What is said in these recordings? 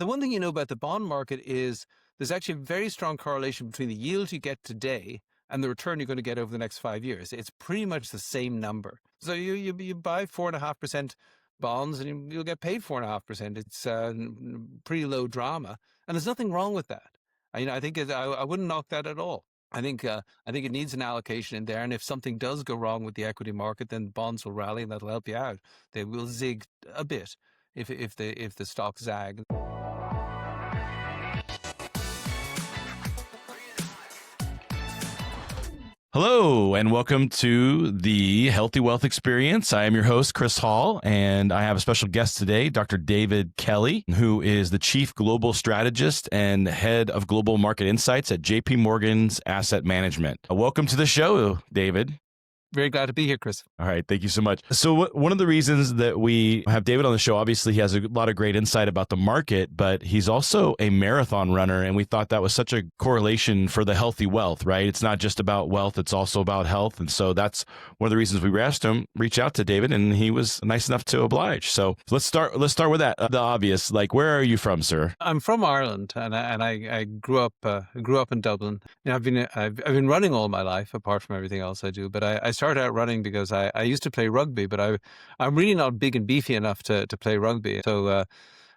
The one thing you know about the bond market is there's actually a very strong correlation between the yield you get today and the return you're going to get over the next 5 years. It's pretty much the same number. So you buy 4.5% bonds and you'll get paid 4.5%. It's pretty low drama, and there's nothing wrong with that. I think I wouldn't knock that at all. I think it needs an allocation in there, and if something does go wrong with the equity market, then bonds will rally, and that'll help you out. They will zig a bit if the stocks zag. Hello, and welcome to the Healthy Wealth Experience. I am your host, Chris Hall, and I have a special guest today, Dr. David Kelly, who is the Chief Global Strategist and Head of Global Market Insights at JP Morgan's Asset Management. Welcome to the show, David. Very glad to be here, Chris. All right. Thank you so much. So one of the reasons that we have David on the show, obviously he has a lot of great insight about the market, but he's also a marathon runner. And we thought that was such a correlation for the healthy wealth, right? It's not just about wealth, it's also about health. And so that's one of the reasons we asked him, reach out to David, and he was nice enough to oblige. So let's start with that. The obvious, like, where are you from, sir? I'm from Ireland, and I grew up in Dublin. I've been running all my life, apart from everything else I do. But I started out running because I used to play rugby, but I'm really not big and beefy enough to play rugby. So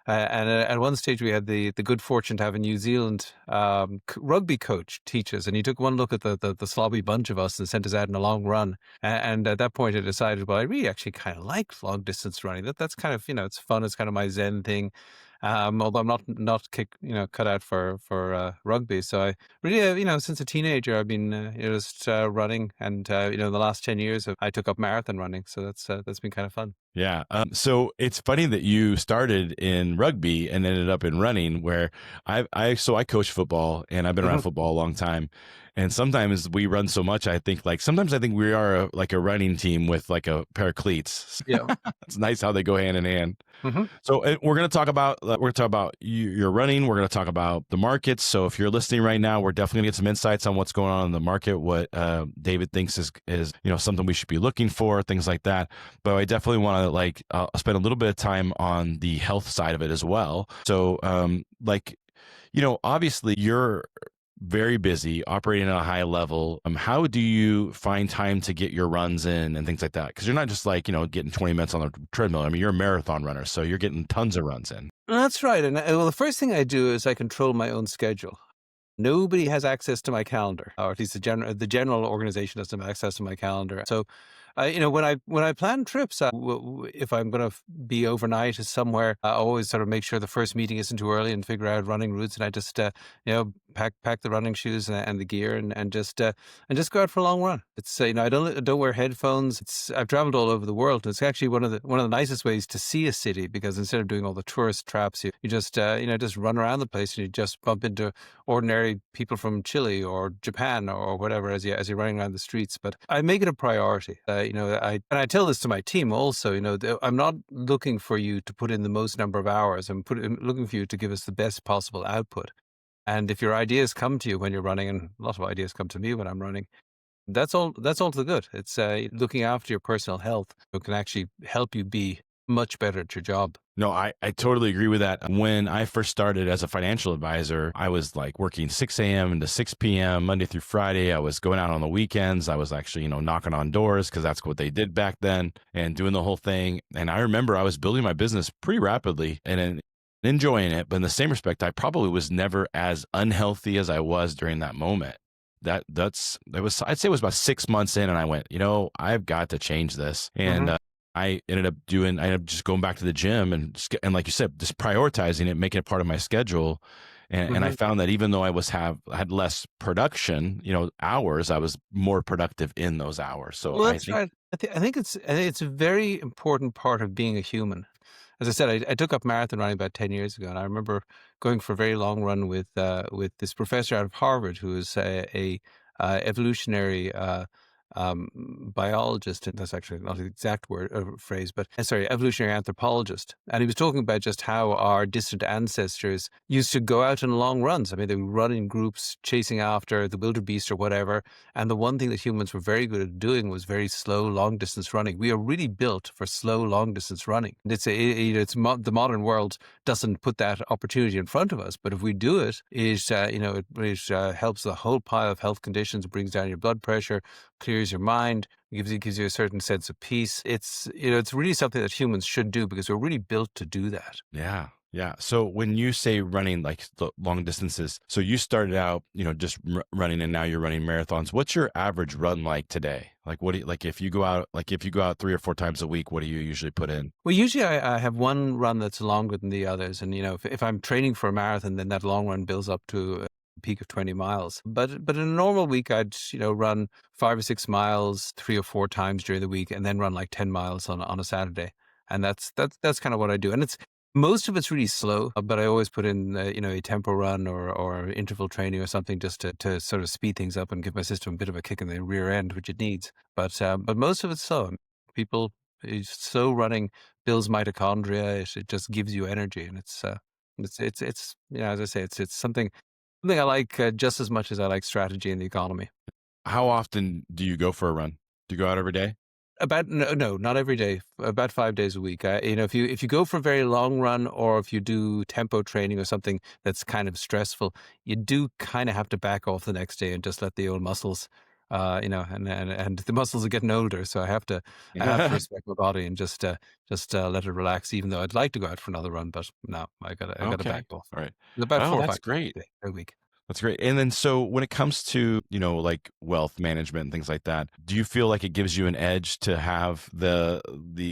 and at one stage we had the good fortune to have a New Zealand rugby coach teach us, and he took one look at the slobby bunch of us and sent us out on a long run. And at that point I decided, well, I really actually kind of like long distance running. That's kind of, it's fun. It's kind of my zen thing. Although I'm not cut out for rugby. So I really, since a teenager, I've been just running, and in the last 10 years, I took up marathon running. So that's been kind of fun. Yeah. So it's funny that you started in rugby and ended up in running, where I coach football, and I've been around football a long time. And sometimes we run so much, sometimes I think we are like a running team with like a pair of cleats. Yeah. It's nice how they go hand in hand. Mm-hmm. So we're going to talk about your running. We're going to talk about the markets. So if you're listening right now, we're definitely going to get some insights on what's going on in the market, what David thinks is something we should be looking for, things like that. But I definitely want to spend a little bit of time on the health side of it as well. So obviously you're very busy operating at a high level. How do you find time to get your runs in and things like that? Because you're not just getting 20 minutes on the treadmill. I mean, you're a marathon runner, so you're getting tons of runs in. That's right. And well, the first thing I do is I control my own schedule. Nobody has access to my calendar, or at least the general organization doesn't have access to my calendar. So, when I plan trips, if I'm going to be overnight somewhere, I always sort of make sure the first meeting isn't too early and figure out running routes. And I just, pack the running shoes and the gear and just go out for a long run. It's I don't wear headphones. I've traveled all over the world. It's actually one of the nicest ways to see a city, because instead of doing all the tourist traps, you just just run around the place, and you just bump into ordinary people from Chile or Japan or whatever as you're running around the streets. But I make it a priority. I tell this to my team also. I'm not looking for you to put in the most number of hours. I'm looking for you to give us the best possible output. And if your ideas come to you when you're running, and a lot of ideas come to me when I'm running, that's all to the good. It's looking after your personal health. It can actually help you be much better at your job. No, I totally agree with that. When I first started as a financial advisor, I was working 6 a.m. to 6 p.m. Monday through Friday. I was going out on the weekends. I was actually, knocking on doors, because that's what they did back then, and doing the whole thing. And I remember I was building my business pretty rapidly and enjoying it. But in the same respect, I probably was never as unhealthy as I was during that moment. I'd say it was about 6 months in, and I went, I've got to change this. And I ended up just going back to the gym and like you said, just prioritizing it, making it part of my schedule. And I found that even though I had less production, hours, I was more productive in those hours. So well, that's right. I think it's a very important part of being a human. As I said, I took up marathon running about 10 years ago, and I remember going for a very long run with this professor out of Harvard, who is a evolutionary biologist, and that's actually not the exact word phrase, but sorry, evolutionary anthropologist, and he was talking about just how our distant ancestors used to go out on long runs. I mean, they would run in groups, chasing after the wildebeest or whatever. And the one thing that humans were very good at doing was very slow, long distance running. We are really built for slow, long distance running. And the modern world doesn't put that opportunity in front of us, but if we do it, it helps the whole pile of health conditions, brings down your blood pressure, clears your mind, gives you a certain sense of peace. It's really something that humans should do because we're really built to do that. Yeah. Yeah. So when you say running like the long distances, so you started out, just running and now you're running marathons. What's your average run like today? Like what do you, like if you go out 3 or 4 times a week, what do you usually put in? Well, usually I have one run that's longer than the others, and if I'm training for a marathon, then that long run builds up to a peak of 20 miles. But in a normal week, I'd run 5 or 6 miles 3 or 4 times during the week, and then run like 10 miles on a Saturday, and that's kind of what I do. And it's most of it's really slow, but I always put in a tempo run or interval training or something just to sort of speed things up and give my system a bit of a kick in the rear end, which it needs. But most of it's slow. People slow running builds mitochondria. It just gives you energy, and it's as I say, it's something I like just as much as I like strategy in the economy. How often do you go for a run? Do you go out every day? About no, not every day. About 5 days a week. If you go for a very long run, or if you do tempo training or something that's kind of stressful, you do kind of have to back off the next day and just let the old muscles, and the muscles are getting older, so I have to respect my body and just let it relax. Even though I'd like to go out for another run, but no, I gotta back Okay. off. All right. About Oh, four or that's five times great. a week. That's great. And then so when it comes to, like wealth management and things like that, do you feel like it gives you an edge to have the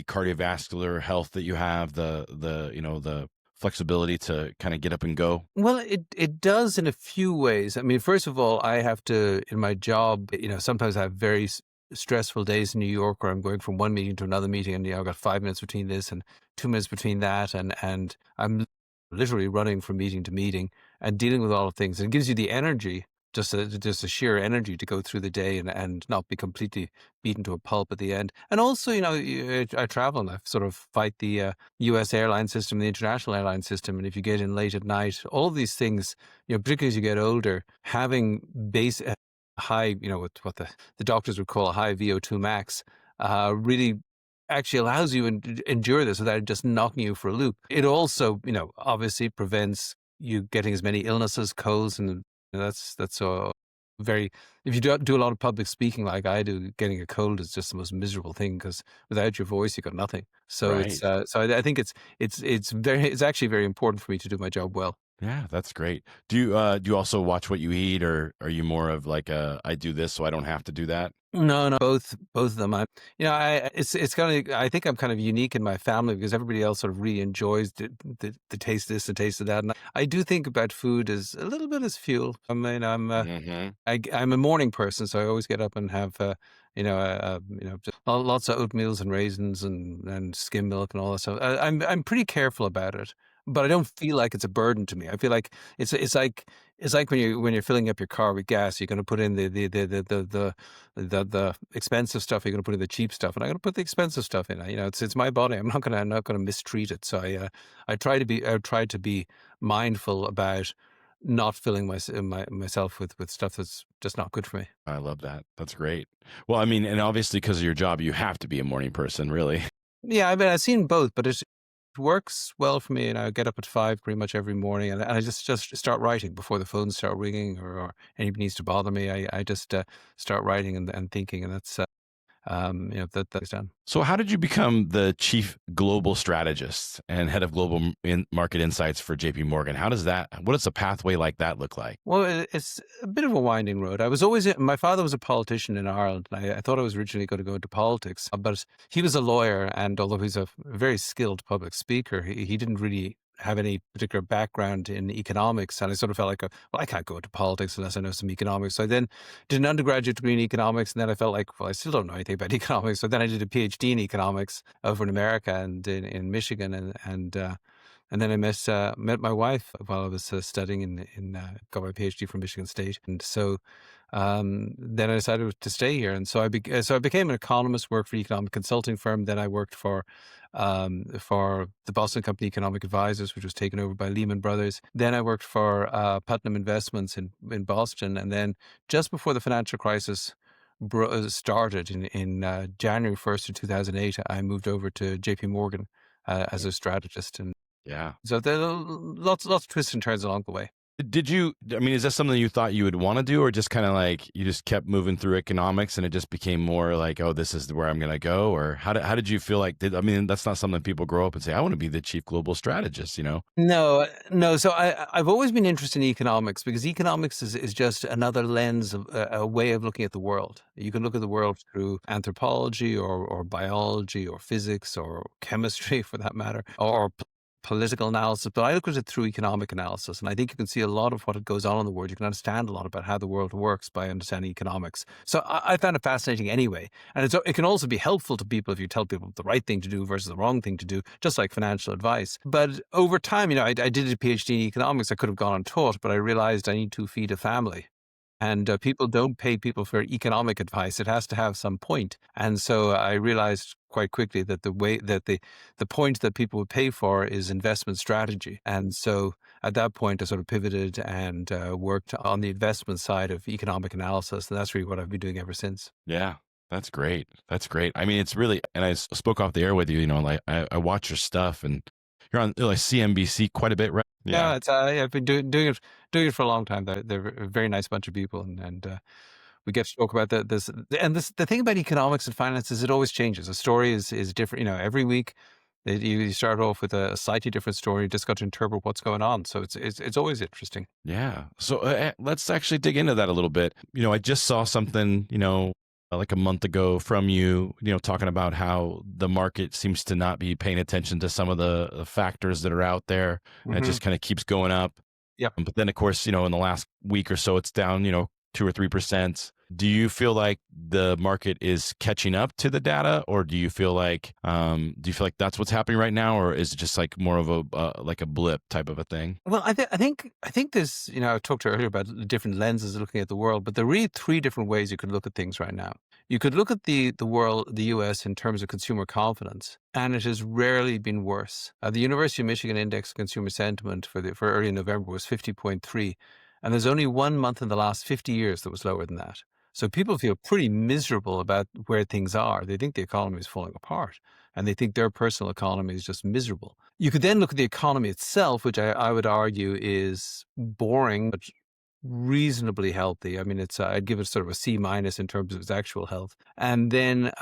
cardiovascular health that you have, the flexibility to kind of get up and go? Well, it does in a few ways. I mean, first of all, I have to in my job. Sometimes I have very stressful days in New York where I'm going from one meeting to another meeting, and I've got 5 minutes between this and 2 minutes between that, and I'm literally running from meeting to meeting and dealing with all of things. It gives you the energy, just a sheer energy to go through the day and not be completely beaten to a pulp at the end. And also, I travel and I sort of fight the U.S. airline system, the international airline system, and if you get in late at night, all of these things, particularly as you get older, having base high, what the doctors would call a high VO2 max, really actually allows you to endure this without it just knocking you for a loop. It also, obviously prevents you getting as many illnesses, colds, and that's a very. If you do a lot of public speaking like I do, getting a cold is just the most miserable thing because without your voice, you got nothing. So Right. I think it's actually very important for me to do my job well. Yeah, that's great. Do you also watch what you eat, or are you more of like I do this so I don't have to do that? No, no, both of them. It's kind of. I think I'm kind of unique in my family because everybody else sort of really enjoys the taste of this, the taste of that. And I do think about food as a little bit as fuel. I mean, Hmm. I'm a morning person, so I always get up and have just lots of oatmeals and raisins and skim milk and all that stuff. I'm pretty careful about it, but I don't feel like it's a burden to me. I feel like it's like when you're filling up your car with gas, you're going to put in the expensive stuff. You're going to put in the cheap stuff, and I'm going to put the expensive stuff in. It's my body. I'm not gonna mistreat it. So I try to be mindful about not filling myself with stuff that's just not good for me. I love that. That's great. Well, I mean, and obviously because of your job, you have to be a morning person, really. Yeah, I mean, I've seen both, but it works well for me. And I get up at 5 pretty much every morning, and I just start writing before the phones start ringing or anybody needs to bother me. I just start writing and thinking, and that's done. So, how did you become the chief global strategist and head of global market insights for JP Morgan? What does a pathway like that look like? Well, it's a bit of a winding road. My father was a politician in Ireland. I thought I was originally going to go into politics, but he was a lawyer. And although he's a very skilled public speaker, he didn't really have any particular background in economics. And I sort of felt like, well, I can't go into politics unless I know some economics. So I then did an undergraduate degree in economics. And then I felt like, well, I still don't know anything about economics. So then I did a PhD in economics over in America and in Michigan. And then I met my wife while I was studying got my PhD from Michigan State. And so then I decided to stay here, and so I became an economist, worked for an economic consulting firm. Then I worked for the Boston Company Economic Advisors, which was taken over by Lehman Brothers. Then I worked for Putnam Investments in Boston, and then just before the financial crisis started in January 1st of 2008, I moved over to J.P. Morgan as a strategist, and Yeah. so there are lots of twists and turns along the way. Did you, I mean, is that something you thought you would want to do, or just kind of like you just kept moving through economics and it just became more like, oh, this is where I'm going to go? Or how did you feel like, I mean, that's not something people grow up and say, I want to be the chief global strategist, you know? No, no. So I've always been interested in economics because economics is just another lens of a way of looking at the world. You can look at the world through anthropology or biology or physics or chemistry for that matter, or political analysis. But I look at it through economic analysis. And I think you can see a lot of what goes on in the world. You can understand a lot about how the world works by understanding economics. So I found it fascinating anyway. And it can also be helpful to people if you tell people the right thing to do versus the wrong thing to do, just like financial advice. But over time, I did a PhD in economics. I could have gone and taught, but I realized I need to feed a family. And people don't pay people for economic advice. It has to have some point. And so I realized quite quickly that the point that people would pay for is investment strategy. And so at that point, I sort of pivoted and worked on the investment side of economic analysis. And that's really what I've been doing ever since. Yeah. That's great. That's great. I mean, it's really, and spoke off the air with you, like I watch your stuff and you're on like CNBC quite a bit, right? Yeah. Yeah, yeah, I've been doing it for a long time. They're a very nice bunch of people, and we get to talk about the thing about economics and finance is it always changes. A story is different. Every week you start off with a slightly different story. You just got to interpret what's going on. So it's always interesting. Yeah. So let's actually dig into that a little bit. I just saw something, like a month ago from you, talking about how the market seems to not be paying attention to some of the factors that are out there, and it Hmm. just kind of keeps going up. Yep. But then, of course, in the last week or so, it's down, 2 or 3%. Do you feel like the market is catching up to the data, or do you feel like that's what's happening right now, or is it just like more of a like a blip type of a thing? Well, I think there's, I talked earlier about the different lenses of looking at the world, but there are really three different ways you could look at things right now. You could look at the world, the U.S. in terms of consumer confidence, and it has rarely been worse. The University of Michigan Index of Consumer Sentiment for early November was 50.3, and there's only 1 month in the last 50 years that was lower than that. So people feel pretty miserable about where things are. They think the economy is falling apart, and they think their personal economy is just miserable. You could then look at the economy itself, which I would argue is boring, but reasonably healthy. I mean, I'd give it sort of a C minus in terms of its actual health. And then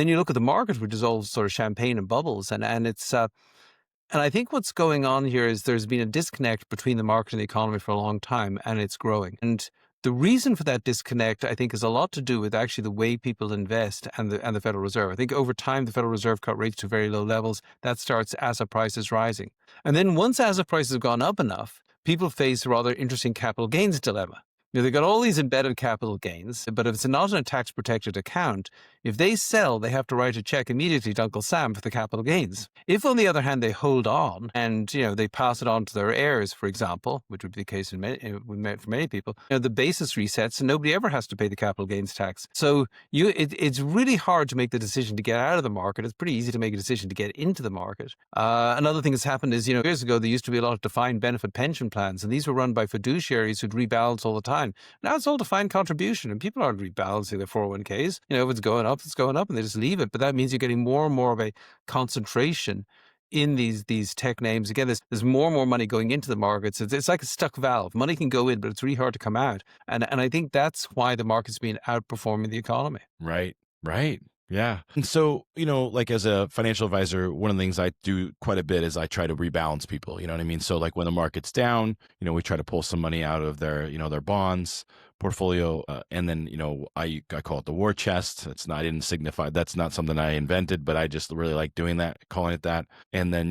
you look at the market, which is all sort of champagne and bubbles, and I think what's going on here is there's been a disconnect between the market and the economy for a long time, and it's growing. And the reason for that disconnect, I think, has a lot to do with actually the way people invest and the Federal Reserve. I think over time, the Federal Reserve cut rates to very low levels. That starts asset prices rising. And then once asset prices have gone up enough, people face a rather interesting capital gains dilemma. They've got all these embedded capital gains, but if it's not in a tax protected account, if they sell, they have to write a check immediately to Uncle Sam for the capital gains. If, on the other hand, they hold on and they pass it on to their heirs, for example, which would be the case for many people, the basis resets and nobody ever has to pay the capital gains tax. So it's really hard to make the decision to get out of the market. It's pretty easy to make a decision to get into the market. Another thing that's happened is, years ago, there used to be a lot of defined benefit pension plans, and these were run by fiduciaries who'd rebalance all the time. Now it's all defined contribution, and people aren't rebalancing their 401ks. If it's going up, it's going up, and they just leave it. But that means you're getting more and more of a concentration in these tech names. Again, there's more and more money going into the markets. It's like a stuck valve. Money can go in, but it's really hard to come out. And I think that's why the market's been outperforming the economy. Right. Right. Yeah. And so, like as a financial advisor, one of the things I do quite a bit is I try to rebalance people. You know what I mean? So like when the market's down, we try to pull some money out of their bonds portfolio. And then, I call it the war chest. I didn't signify, that's not something I invented, but I just really like doing that, calling it that. And then,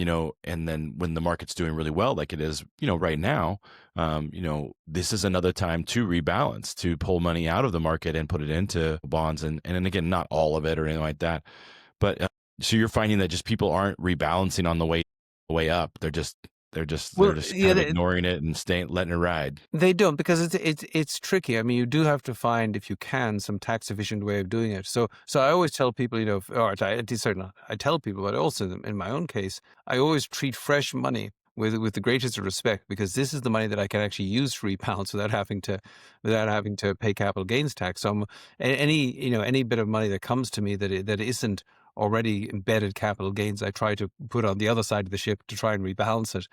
when the market's doing really well, like it is, right now, this is another time to rebalance, to pull money out of the market and put it into bonds. And then again, not all of it or anything like that. But so you're finding that just people aren't rebalancing on the way up. They're just they're Well, just kind yeah, of ignoring it and staying letting it ride. they don't, because it's tricky. I mean, you do have to find, if you can, some tax efficient way of doing it. So I always tell people, or certainly I tell people, but also in my own case, I always treat fresh money with the greatest of respect, because this is the money that I can actually use to rebalance without having to pay capital gains tax. So any bit of money that comes to me that isn't already embedded capital gains, I try to put on the other side of the ship to try and rebalance it.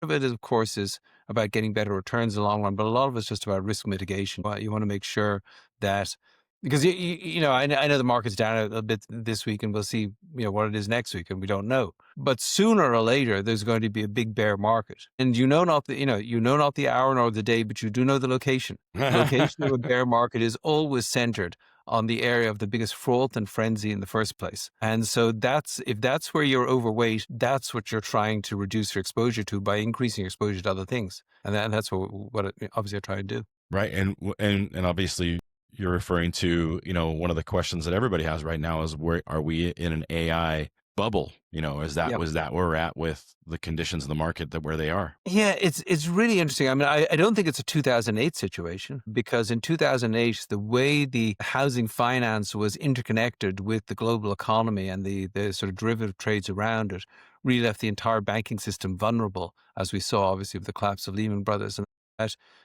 Of it, of course, is about getting better returns in the long run, but a lot of it's just about risk mitigation. You want to make sure that, because I know the market's down a bit this week, and we'll see what it is next week, and we don't know. But sooner or later, there's going to be a big bear market, and not the hour nor the day, but you do know the location. The location of a bear market is always centered on the area of the biggest froth and frenzy in the first place. And so if that's where you're overweight, that's what you're trying to reduce your exposure to by increasing your exposure to other things. And that's obviously I try to do. Right. And obviously you're referring to, one of the questions that everybody has right now is, where are we in an AI bubble? Yeah. Was that where we're at with the conditions of the market, that where they are? Yeah, it's really interesting. I mean, I don't think it's a 2008 situation, because in 2008, the way the housing finance was interconnected with the global economy and the sort of derivative trades around it really left the entire banking system vulnerable, as we saw obviously with the collapse of Lehman Brothers. And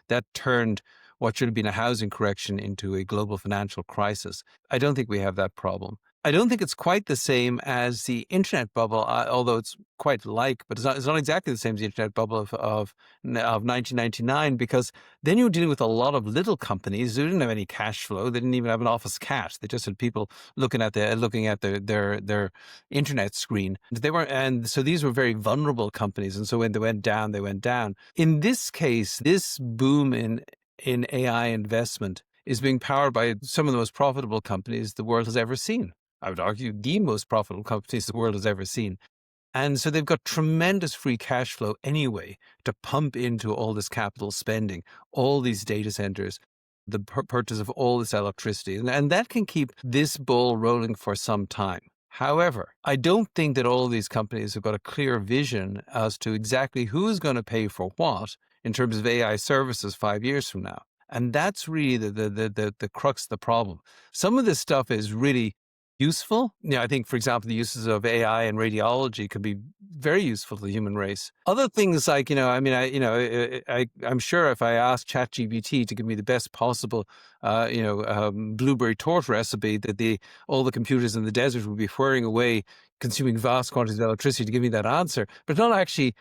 that turned what should have been a housing correction into a global financial crisis. I don't think we have that problem. I don't think it's quite the same as the internet bubble, although it's quite like, but it's not exactly the same as the internet bubble of 1999, because then you were dealing with a lot of little companies who didn't have any cash flow. They didn't even have an office cat. They just had people looking at their internet screen. And so these were very vulnerable companies. And so when they went down, they went down. In this case, this boom in AI investment is being powered by some of the most profitable companies the world has ever seen. I would argue the most profitable companies the world has ever seen. And so they've got tremendous free cash flow anyway to pump into all this capital spending, all these data centers, the purchase of all this electricity. And that can keep this ball rolling for some time. However, I don't think that all these companies have got a clear vision as to exactly who is going to pay for what in terms of AI services 5 years from now. And that's really the crux of the problem. Some of this stuff is really useful. I think, for example, the uses of AI in radiology could be very useful to the human race. Other things like, I'm sure if I asked ChatGPT to give me the best possible, blueberry torte recipe, that all the computers in the desert would be whirring away, consuming vast quantities of electricity to give me that answer. But it's not actually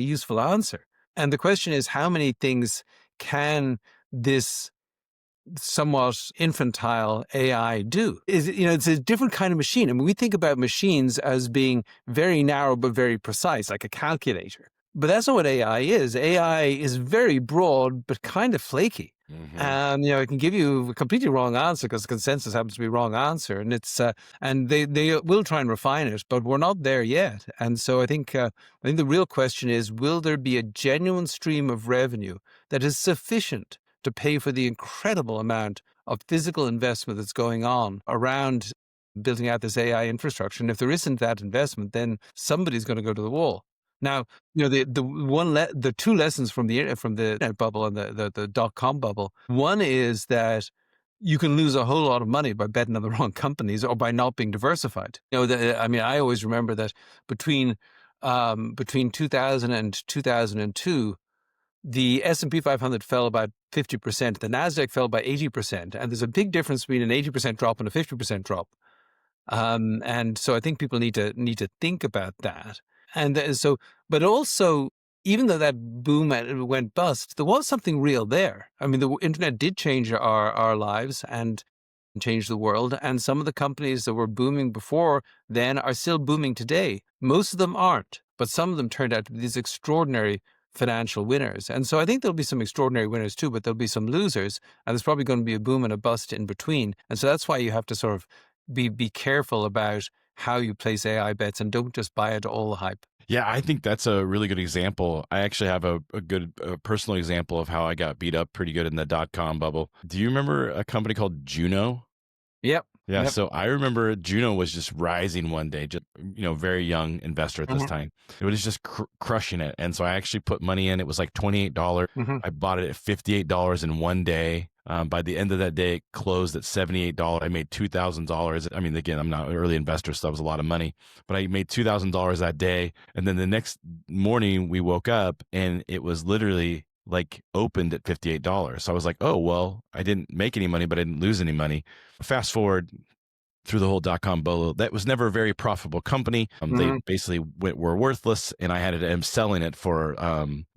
a useful answer. And the question is, how many things can this somewhat infantile AI do? It's a different kind of machine. I mean, we think about machines as being very narrow but very precise, like a calculator. But that's not what AI is. AI is very broad but kind of flaky. Mm-hmm. It can give you a completely wrong answer because consensus happens to be wrong answer, and and they will try and refine it, but we're not there yet. And so I think the real question is: will there be a genuine stream of revenue that is sufficient to pay for the incredible amount of physical investment that's going on around building out this AI infrastructure? And if there isn't that investment, then somebody's going to go to the wall. Now, the two lessons from the internet bubble and the dot-com bubble. One is that you can lose a whole lot of money by betting on the wrong companies or by not being diversified. I always remember that between 2000 and 2002, the S&P 500 fell about 50%. The Nasdaq fell by 80%, and there's a big difference between an 80% drop and a 50% drop. And so I think people need to think about that. But also, even though that boom went bust, there was something real there. I mean, the internet did change our lives and change the world. And some of the companies that were booming before then are still booming today. Most of them aren't, but some of them turned out to be these extraordinary financial winners. And so I think there'll be some extraordinary winners too, but there'll be some losers, and there's probably going to be a boom and a bust in between. And so that's why you have to sort of be careful about how you place AI bets and don't just buy into all the hype. Yeah, I think that's a really good example. I actually have a good personal example of how I got beat up pretty good in the dot-com bubble. Do you remember a company called Juno? Yep. Yeah, Yep. so I remember Juno was just rising one day, just, very young investor at this Mhm. time. It was just crushing it. And so I actually put money in. It was like $28. Mhm. I bought it at $58 in one day. By the end of that day, it closed at $78. I made $2,000. I mean, again, I'm not an early investor, so that was a lot of money, but I made $2,000 that day. And then the next morning we woke up and it was literally like opened at $58. So I was like, oh, well, I didn't make any money, but I didn't lose any money. Fast forward through the whole dot-com bubble, that was never a very profitable company. They Mhm. basically were worthless, and I had to end selling it for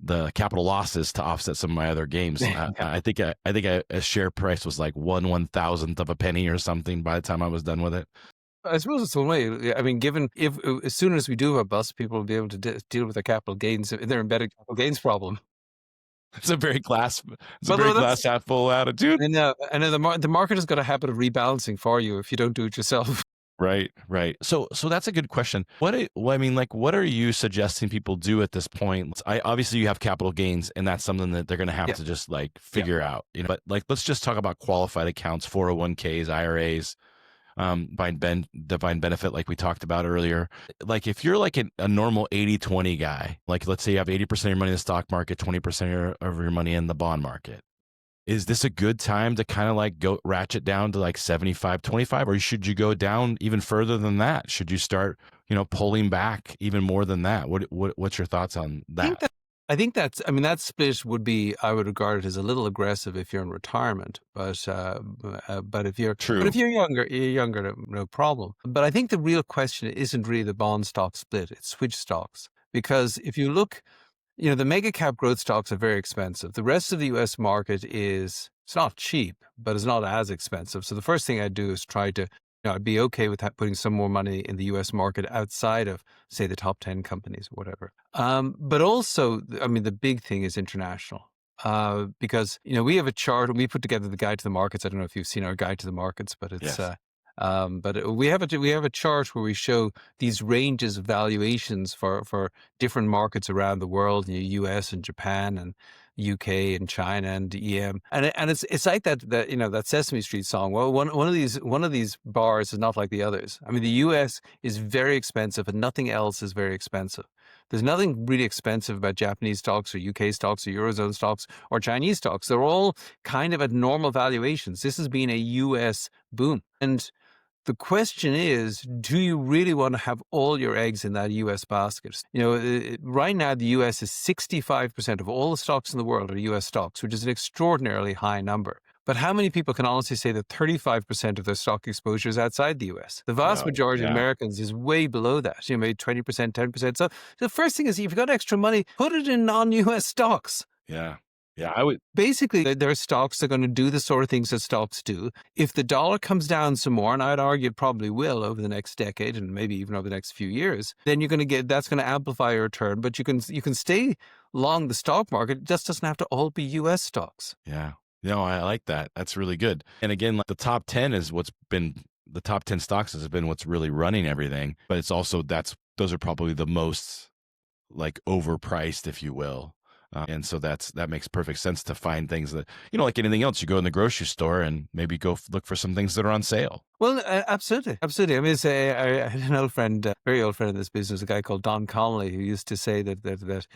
the capital losses to offset some of my other games. Yeah. I think a share price was like 1/1000th of a penny or something by the time I was done with it. I suppose it's the way. Yeah, I mean, given if as soon as we do have a bust, people will be able to deal with their capital gains, their embedded capital gains problem. It's a very glass, it's a But very no, glass that's half full attitude. and the market has got a habit of rebalancing for you if you don't do it yourself. Right, right. So that's a good question. Well, I mean, like, what are you suggesting people do at this point? I obviously you have capital gains, and that's something that they're going to have Yeah. to just like Yeah. figure out, But like, let's just talk about qualified accounts, 401ks, IRAs, defined benefit, like we talked about earlier. Like, if you're like a normal 80/20 guy, like let's say you have 80% of your money in the stock market, 20% of your money in the bond market, is this a good time to kind of like go ratchet down to like 75/25, or should you go down even further than that? Should you start, pulling back even more than that? What's your thoughts on I think that? that I think that's I mean, that split would be I would regard it as a little aggressive if you're in retirement, but True. if you're younger, no problem. But I think the real question isn't really the bond stock split; it's switch stocks. Because if you look, the mega cap growth stocks are very expensive. The rest of the U.S. market it's not cheap, but it's not as expensive. So the first thing I'd do is try to, I'd be okay with putting some more money in the U.S. market outside of, say, the top 10 companies or whatever. But also, I mean, the big thing is international. Because we have a chart and we put together the guide to the markets. I don't know if you've seen our guide to the markets, but Yes. we have a chart where we show these ranges of valuations for different markets around the world, U.S. and Japan and UK and China and EM, and it's like that Sesame Street song. Well, one of these bars is not like the others. I mean, the U.S. is very expensive, and nothing else is very expensive. There's nothing really expensive about Japanese stocks or UK stocks or Eurozone stocks or Chinese stocks. They're all kind of at normal valuations. This has been a US boom. And the question is, do you really want to have all your eggs in that US basket? Right now, the US is 65% of all the stocks in the world are US stocks, which is an extraordinarily high number. But how many people can honestly say that 35% of their stock exposure is outside the US? The vast No. majority of Yeah. Americans is way below that, maybe 20%, 10%. So the first thing is, if you've got extra money, put it in non-US stocks. Yeah. Yeah. I would. Basically, there are stocks that are going to do the sort of things that stocks do. If the dollar comes down some more, and I'd argue it probably will over the next decade and maybe even over the next few years, then that's going to amplify your return. But you can stay long the stock market. It just doesn't have to all be U.S. stocks. Yeah. No, I like that. That's really good. And again, like the top 10 stocks has been what's really running everything. But it's also those are probably the most like overpriced, if you will. And so that makes perfect sense to find things that, like anything else, you go in the grocery store and maybe go look for some things that are on sale. Well, absolutely, absolutely. I mean, I had an old friend, very old friend in this business, a guy called Don Connolly, who used to say that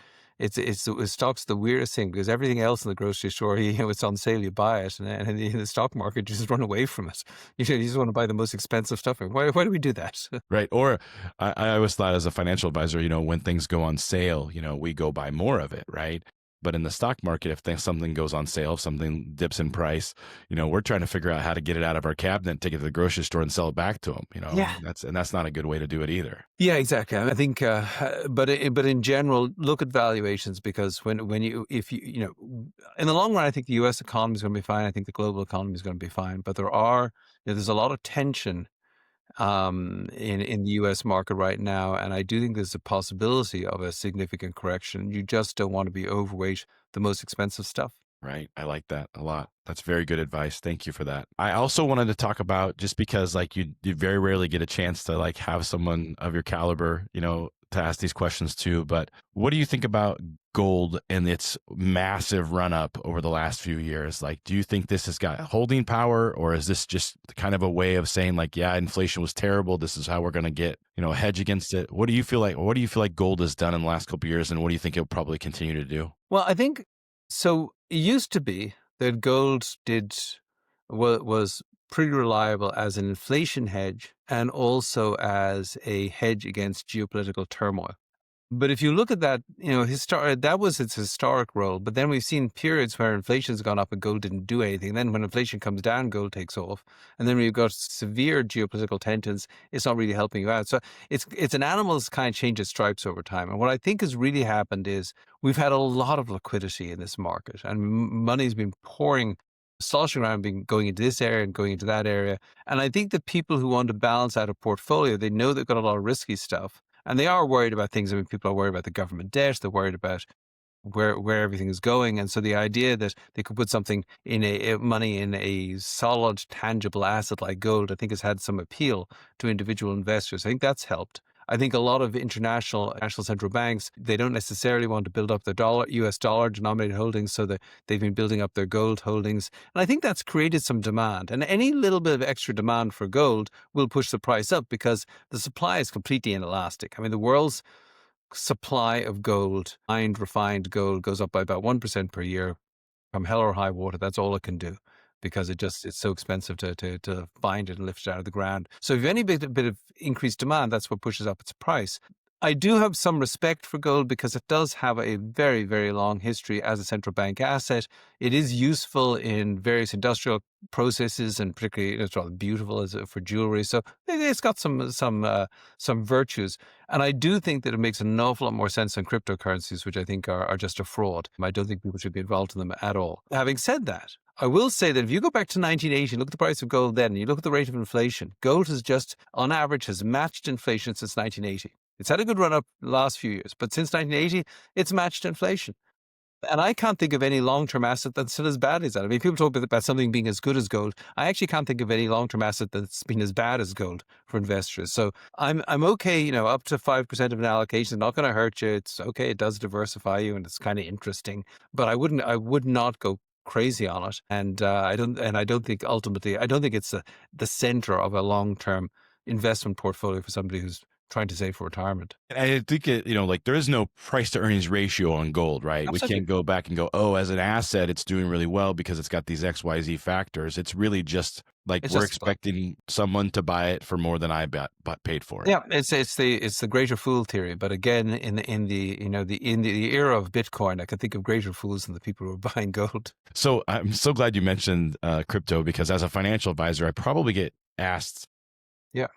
it's stock's the weirdest thing because everything else in the grocery store, it's on sale, you buy it, and in the stock market, you just run away from it. You just want to buy the most expensive stuff. Why do we do that? Right. Or I always thought as a financial advisor, when things go on sale, we go buy more of it. Right. But in the stock market, if something goes on sale, if something dips in price, we're trying to figure out how to get it out of our cabinet, take it to the grocery store and sell it back to them, Yeah. that's not a good way to do it either. Yeah, exactly. I think, but in general, look at valuations because if in the long run, I think the U.S. economy is going to be fine. I think the global economy is going to be fine. But there's a lot of tension in the U.S. market right now, and I do think there's a possibility of a significant correction. You just don't want to be overweight the most expensive stuff. Right. I like that a lot. That's very good advice. Thank you for that. I also wanted to talk about, just because like you very rarely get a chance to like have someone of your caliber, to ask these questions too, but what do you think about gold and its massive run up over the last few years? Like, do you think this has got holding power, or is this just kind of a way of saying like, yeah, inflation was terrible. This is how we're going to get, a hedge against it. What do you feel like? What do you feel like gold has done in the last couple of years, and what do you think it'll probably continue to do? Well, I think so. It used to be that gold was pretty reliable as an inflation hedge and also as a hedge against geopolitical turmoil. But if you look at that, that was its historic role. But then we've seen periods where inflation's gone up and gold didn't do anything. Then when inflation comes down, gold takes off. And then when you've got severe geopolitical tensions, it's not really helping you out. So it's an animal that's kind of changes stripes over time. And what I think has really happened is we've had a lot of liquidity in this market, and money's been pouring, sloshing around, going into this area and going into that area. And I think that people who want to balance out a portfolio, they know they've got a lot of risky stuff. And they are worried about things. I mean, people are worried about the government debt. They're worried about where everything is going. And so the idea that they could put something in money in a solid, tangible asset like gold, I think has had some appeal to individual investors. I think that's helped. I think a lot of international national central banks, they don't necessarily want to build up their US dollar denominated holdings, so that they've been building up their gold holdings. And I think that's created some demand. And any little bit of extra demand for gold will push the price up because the supply is completely inelastic. I mean, the world's supply of gold, refined gold, goes up by about 1% per year. From hell or high water, that's all it can do, because it's so expensive to find it and lift it out of the ground. So if you have any bit of increased demand, that's what pushes up its price. I do have some respect for gold because it does have a very, very long history as a central bank asset. It is useful in various industrial processes, and particularly it's rather beautiful for jewelry. So it's got some virtues. And I do think that it makes an awful lot more sense than cryptocurrencies, which I think are just a fraud. I don't think people should be involved in them at all. Having said that, I will say that if you go back to 1980, look at the price of gold then, and you look at the rate of inflation, gold has just, on average, has matched inflation since 1980. It's had a good run up the last few years, but since 1980, it's matched inflation. And I can't think of any long-term asset that's still as bad as that. I mean, people talk about something being as good as gold. I actually can't think of any long-term asset that's been as bad as gold for investors. So I'm okay, up to 5% of an allocation, not going to hurt you. It's okay. It does diversify you, and it's kind of interesting. But I would not go crazy on it. And I don't think ultimately, I don't think it's the center of a long-term investment portfolio for somebody who's trying to save for retirement. And I think like there is no price to earnings ratio on gold, right? Absolutely. We can't go back and go, oh, as an asset, it's doing really well because it's got these XYZ factors. It's really just like It's we're just expecting someone to buy it for more than I paid for it. Yeah, it's the greater fool theory. But again, in the era of Bitcoin, I can think of greater fools than the people who are buying gold. So I'm so glad you mentioned crypto, because as a financial advisor, I probably get asked Yeah,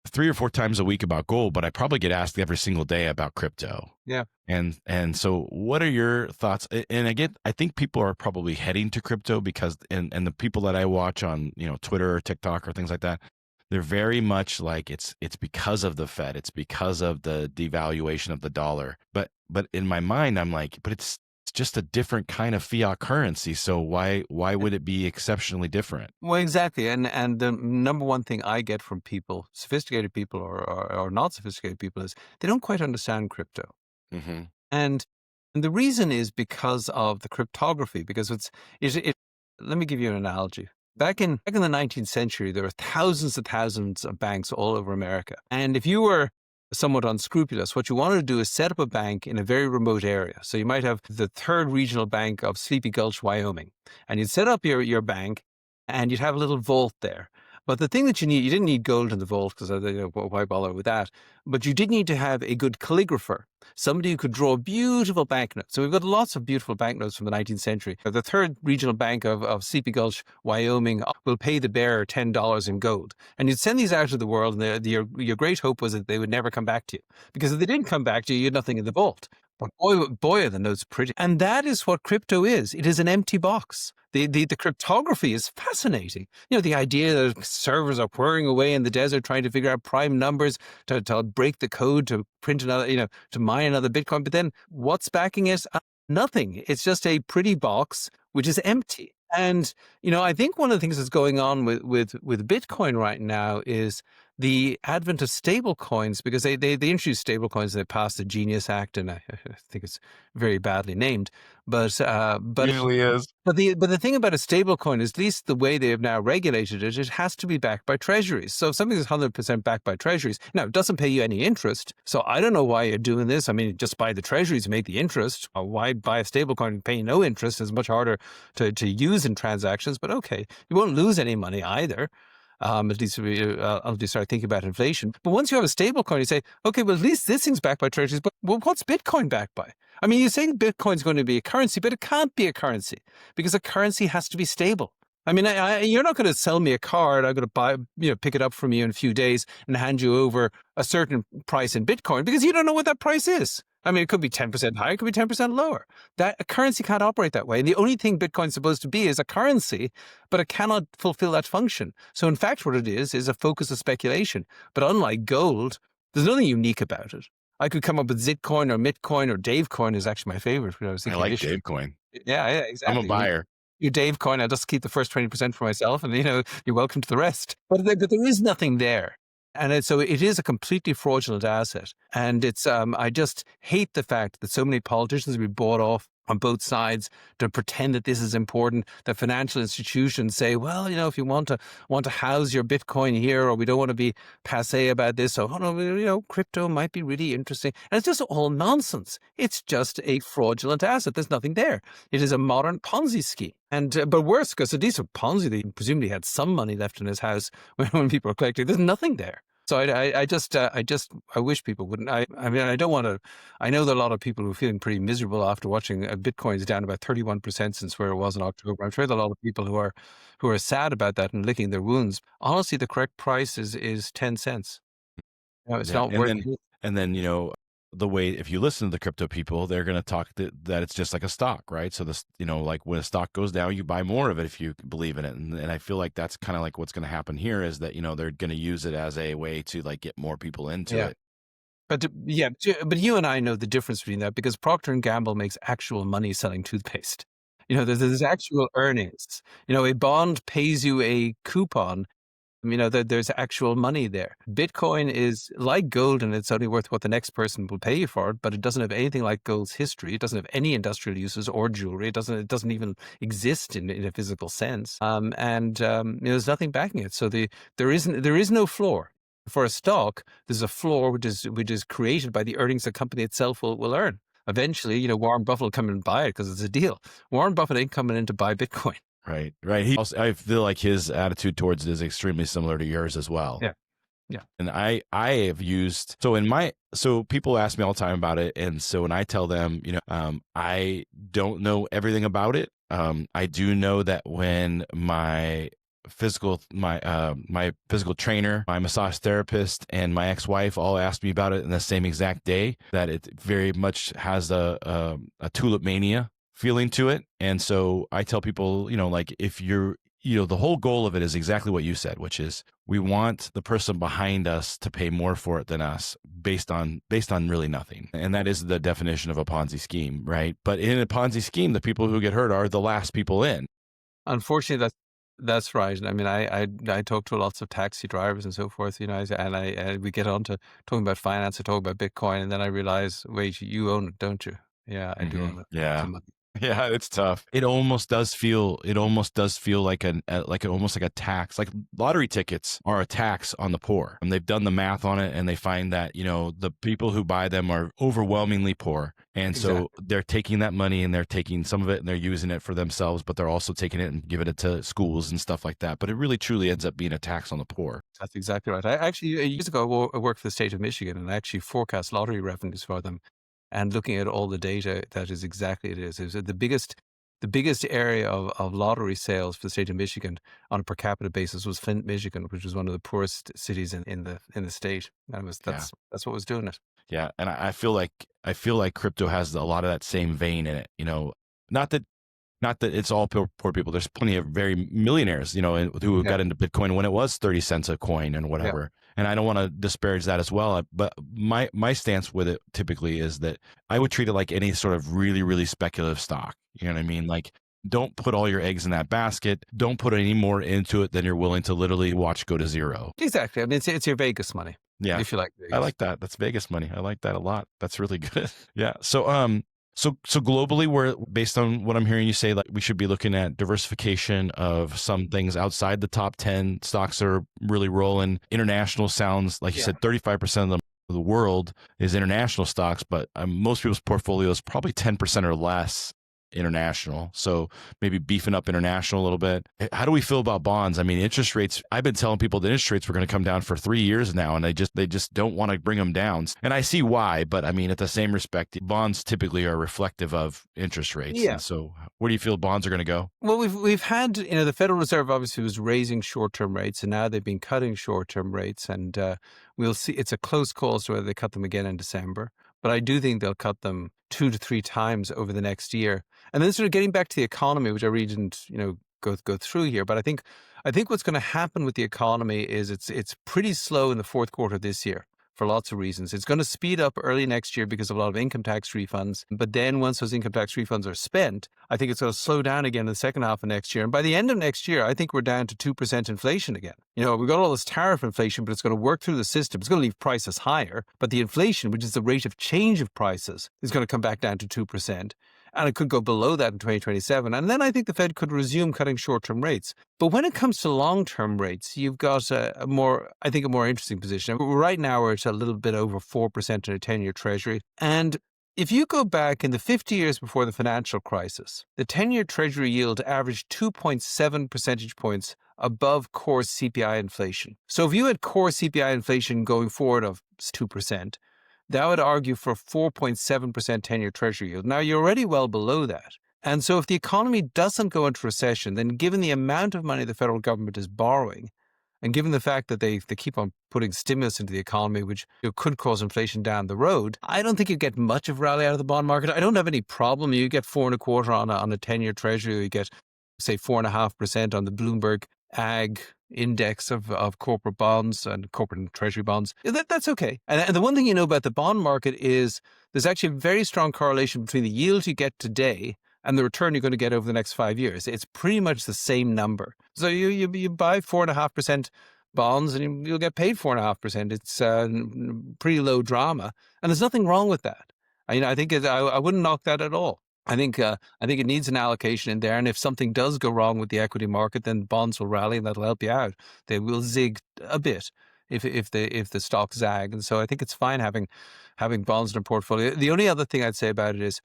3 or 4 times a week about gold, but I probably get asked every single day about crypto. yeah. And so what are your thoughts? And I think people are probably heading to crypto because, and the people that I watch on, Twitter or TikTok or things like that, they're very much like it's because of the Fed. It's because of the devaluation of the dollar. But in my mind, I'm like, but it's just a different kind of fiat currency. So why would it be exceptionally different? Well, exactly. And the number one thing I get from people, sophisticated people or not sophisticated people, is they don't quite understand crypto. Mm-hmm. And the reason is because of the cryptography, because let me give you an analogy. Back in the 19th century, there were thousands and thousands of banks all over America. And if you were somewhat unscrupulous, what you wanted to do is set up a bank in a very remote area. So you might have the third regional bank of Sleepy Gulch, Wyoming, and you'd set up your bank, and you'd have a little vault there. But the thing that you didn't need gold in the vault, because why bother with that? But you did need to have a good calligrapher, somebody who could draw beautiful banknotes. So we've got lots of beautiful banknotes from the 19th century. The third regional bank of Sleepy Gulch, Wyoming, will pay the bearer $10 in gold. And you'd send these out to the world, and your great hope was that they would never come back to you. Because if they didn't come back to you, you had nothing in the vault. But boy, are the notes pretty. And that is what crypto is. It is an empty box. The cryptography is fascinating. The idea that servers are whirring away in the desert trying to figure out prime numbers to break the code to print another, to mine another Bitcoin. But then what's backing it? Nothing. It's just a pretty box which is empty. And I think one of the things that's going on with Bitcoin right now is the advent of stable coins, because they introduced stable coins, they passed the Genius Act, and I think it's very badly named, but Usually is. but the thing about a stable coin is, at least the way they have now regulated it, it has to be backed by treasuries. So if something is 100% backed by treasuries, now it doesn't pay you any interest. So I don't know why you're doing this. I mean, just buy the treasuries and make the interest. Why buy a stable coin and pay no interest? It's much harder to use in transactions, but okay, you won't lose any money either. At least I'll just start thinking about inflation. But once you have a stable coin, you say, okay, well, at least this thing's backed by treasuries. But well, what's Bitcoin backed by? I mean, you're saying Bitcoin's going to be a currency, but it can't be a currency because a currency has to be stable. I mean, you're not going to sell me a car and I'm going to buy, pick it up from you in a few days and hand you over a certain price in Bitcoin because you don't know what that price is. I mean, it could be 10% higher, it could be 10% lower. That a currency can't operate that way. And the only thing Bitcoin's supposed to be is a currency, but it cannot fulfill that function. So in fact, what it is a focus of speculation. But unlike gold, there's nothing unique about it. I could come up with Zitcoin or Mitcoin or Davecoin is actually my favorite. When I was I thinking like initially. Davecoin. Yeah, I'm a exactly. buyer. You Dave coin, I'll just keep the first 20% for myself, and you're welcome to the rest. But there is nothing there. And so it is a completely fraudulent asset. And it's I just hate the fact that so many politicians have been bought off on both sides to pretend that this is important, that financial institutions say, well, if you want to house your Bitcoin here, or we don't want to be passé about this, so crypto might be really interesting. And it's just all nonsense. It's just a fraudulent asset. There's nothing there. It is a modern Ponzi scheme. And but worse, because at least with Ponzi, they presumably had some money left in his house when people were collecting. There's nothing there. So I wish people wouldn't. I mean, I don't want to. I know there are a lot of people who are feeling pretty miserable after watching Bitcoin's down about 31% since where it was in October. I'm sure there are a lot of people who are sad about that and licking their wounds. Honestly, the correct price is 10 cents. It's Yeah. not And worth then, it. and then, the way, if you listen to the crypto people, they're going to talk that it's just like a stock, right? So this, like when a stock goes down, you buy more of it if you believe in it. And I feel like that's kind of like what's going to happen here is that, they're going to use it as a way to like get more people into Yeah. it. But you and I know the difference between that because Procter and Gamble makes actual money selling toothpaste. There's actual earnings. A bond pays you a coupon. There's actual money there. Bitcoin is like gold, and it's only worth what the next person will pay you for it, but it doesn't have anything like gold's history. It doesn't have any industrial uses or jewelry. It doesn't even exist in a physical sense. There's nothing backing it. So there is no floor. For a stock, there's a floor which is created by the earnings the company itself will earn. Eventually, Warren Buffett will come in and buy it because it's a deal. Warren Buffett ain't coming in to buy Bitcoin. Right. I feel like his attitude towards it is extremely similar to yours as well. Yeah. Yeah. And I have used, so people ask me all the time about it. And so when I tell them, I don't know everything about it. I do know that when my physical trainer, my massage therapist, and my ex-wife all asked me about it in the same exact day, that it very much has a tulip mania feeling to it. And so I tell people, like if you're, the whole goal of it is exactly what you said, which is we want the person behind us to pay more for it than us based on really nothing. And that is the definition of a Ponzi scheme, right? But in a Ponzi scheme, the people who get hurt are the last people in. Unfortunately, that's right. I mean, I talk to lots of taxi drivers and so forth, and we get on to talking about finance, I talk about Bitcoin, and then I realize, wait, you own it, don't you? Yeah, I do own it. Yeah. Yeah, it's tough. It almost does feel like almost like a tax. Like lottery tickets are a tax on the poor. And they've done the math on it and they find that, the people who buy them are overwhelmingly poor. And so they're taking that money and they're taking some of it and they're using it for themselves, but they're also taking it and giving it to schools and stuff like that. But it really truly ends up being a tax on the poor. That's exactly right. I actually, years ago, I worked for the state of Michigan and I actually forecast lottery revenues for them. And looking at all the data, that is exactly it is. It was the biggest area of lottery sales for the state of Michigan on a per capita basis was Flint, Michigan, which was one of the poorest cities in the state. And that's what was doing it. Yeah, and I feel like crypto has a lot of that same vein in it. Not that it's all poor people. There's plenty of very millionaires, who got into Bitcoin when it was 30 cents a coin and whatever. Yeah. And I don't want to disparage that as well. But my stance with it typically is that I would treat it like any sort of really, really speculative stock. You know what I mean? Like Don't put all your eggs in that basket. Don't put any more into it than you're willing to literally watch go to zero. Exactly. I mean, it's your Vegas money, Yeah. if you like I Vegas. like that. That's Vegas money. I like that a lot. That's really good. Yeah. So globally, we're based on what I'm hearing you say, like we should be looking at diversification of some things outside the top 10 stocks that are really rolling. International sounds like you Yeah. said, 35% of the world is international stocks, but most people's portfolio is probably 10% or less international. So maybe beefing up international a little bit. How do we feel about bonds? I mean, interest rates, I've been telling people that interest rates were going to come down for 3 years now, and they just don't want to bring them down. And I see why, but I mean, at the same respect, bonds typically are reflective of interest rates. Yeah. And so where do you feel bonds are going to go? Well, we've had, the Federal Reserve obviously was raising short-term rates, and now they've been cutting short-term rates, and we'll see. It's a close call as to whether they cut them again in December, but I do think they'll cut them 2 to 3 times over the next year. And then sort of getting back to the economy, which I really didn't, go through here, but I think what's going to happen with the economy is it's pretty slow in the fourth quarter of this year, for lots of reasons. It's going to speed up early next year because of a lot of income tax refunds. But then once those income tax refunds are spent, I think it's going to slow down again in the second half of next year. And by the end of next year, I think we're down to 2% inflation again. We've got all this tariff inflation, but it's going to work through the system. It's going to leave prices higher. But the inflation, which is the rate of change of prices, is going to come back down to 2%. And it could go below that in 2027. And then I think the Fed could resume cutting short-term rates. But when it comes to long-term rates, you've got a more interesting position. Right now, we're at a little bit over 4% in a 10-year Treasury. And if you go back in the 50 years before the financial crisis, the 10-year Treasury yield averaged 2.7 percentage points above core CPI inflation. So if you had core CPI inflation going forward of 2%, that would argue for 4.7% 10-year Treasury yield. Now, you're already well below that. And so if the economy doesn't go into recession, then given the amount of money the federal government is borrowing, and given the fact that they keep on putting stimulus into the economy, which could cause inflation down the road, I don't think you get much of a rally out of the bond market. I don't have any problem. You get 4.25 on a 10-year Treasury, or you get, say, 4.5% on the Bloomberg Ag index of corporate bonds and corporate and treasury bonds. That's okay. And the one thing you know about the bond market is there's actually a very strong correlation between the yield you get today and the return you're going to get over the next 5 years. It's pretty much the same number. So you buy 4.5% bonds and you'll get paid 4.5%. It's pretty low drama, and there's nothing wrong with that. I think I wouldn't knock that at all. I think it needs an allocation in there, and if something does go wrong with the equity market, then bonds will rally, and that'll help you out. They will zig a bit if the stocks zag, and so I think it's fine having bonds in a portfolio. The only other thing I'd say about it is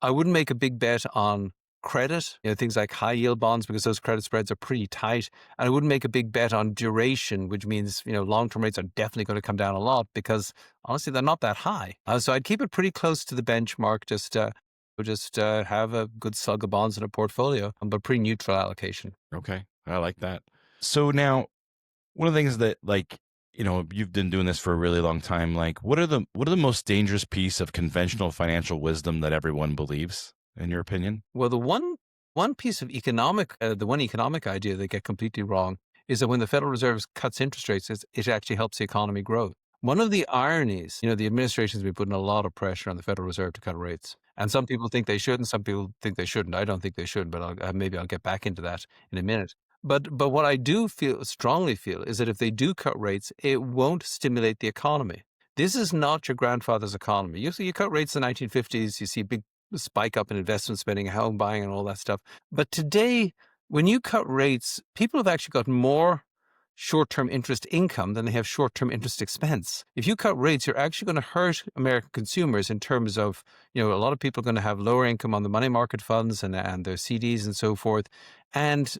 I wouldn't make a big bet on credit, things like high yield bonds, because those credit spreads are pretty tight. And I wouldn't make a big bet on duration, which means, long-term rates are definitely going to come down a lot because honestly, they're not that high. So I'd keep it pretty close to the benchmark, just have a good slug of bonds in a portfolio, but pretty neutral allocation. Okay. I like that. So now, one of the things that you've been doing this for a really long time, what are the most dangerous piece of conventional financial wisdom that everyone believes, in your opinion? Well, the one piece of economic idea they get completely wrong is that when the Federal Reserve cuts interest rates, it actually helps the economy grow. One of the ironies, the administration's been putting a lot of pressure on the Federal Reserve to cut rates. And some people think they should, and some people think they shouldn't. I don't think they should, but maybe I'll get back into that in a minute. But what I do strongly feel is that if they do cut rates, it won't stimulate the economy. This is not your grandfather's economy. You cut rates in the 1950s, you see a big spike up in investment spending, home buying, and all that stuff. But today, when you cut rates, people have actually got more short-term interest income than they have short-term interest expense. If you cut rates, you're actually going to hurt American consumers in terms of, a lot of people are going to have lower income on the money market funds and their CDs and so forth. And,